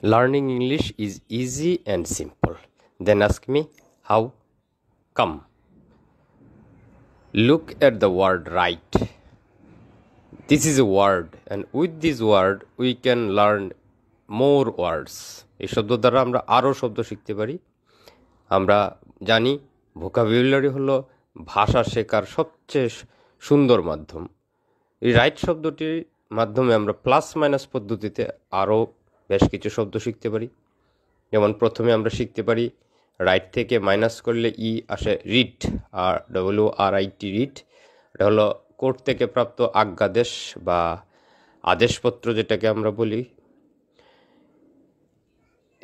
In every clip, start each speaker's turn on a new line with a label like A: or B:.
A: Learning English is easy and simple. Then ask me, how come? Look at the word right. This is a word, and with this word we can learn more words. এই শব্দ দ্বারা আমরা আরও শব্দ শিখতে পারি। আমরা জানি ভোকাবুলারি হলো ভাষা শেখার সবচেয়ে সুন্দর মাধ্যম। এই রাইট শব্দটির মাধ্যমে আমরা প্লাস মাইনাস পদ্ধতিতে আরও বেশ কিছু শব্দ শিখতে পারি। যেমন প্রথমে আমরা শিখতে পারি রাইট থেকে মাইনাস করলে ই আসে রিট, আর WRIT রিট। এটা হলো কোর্ট থেকে প্রাপ্ত আজ্ঞাদেশ বা আদেশপত্র যেটাকে আমরা বলি।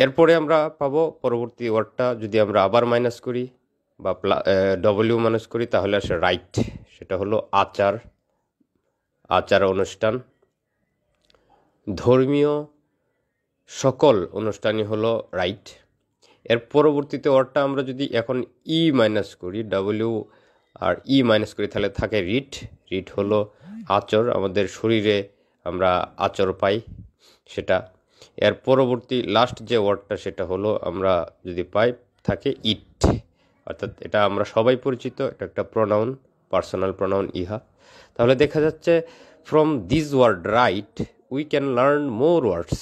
A: এরপরে আমরা পাবো পরবর্তী ওয়ার্ডটা যদি আমরা আবার মাইনাস করি বা মাইনাস করি তাহলে আসে রাইট। সেটা হলো আচার, আচার অনুষ্ঠান। ধর্মীয় সকল অনুষ্ঠানই হলো রাইট। এর পরবর্তীতে ওয়ার্ডটা আমরা যদি এখন ই মাইনাস করি, আর ই মাইনাস করি তাহলে থাকে রিট। রিট হলো আচর, আমাদের শরীরে আমরা আচর পাই সেটা। এর পরবর্তী লাস্ট যে ওয়ার্ডটা সেটা হলো আমরা যদি পাই থাকে ইট, অর্থাৎ এটা আমরা সবাই পরিচিত, এটা একটা প্রোনাউন, পার্সোনাল প্রোনাউন ইহা। তাহলে দেখা যাচ্ছে from this word right we can learn more words.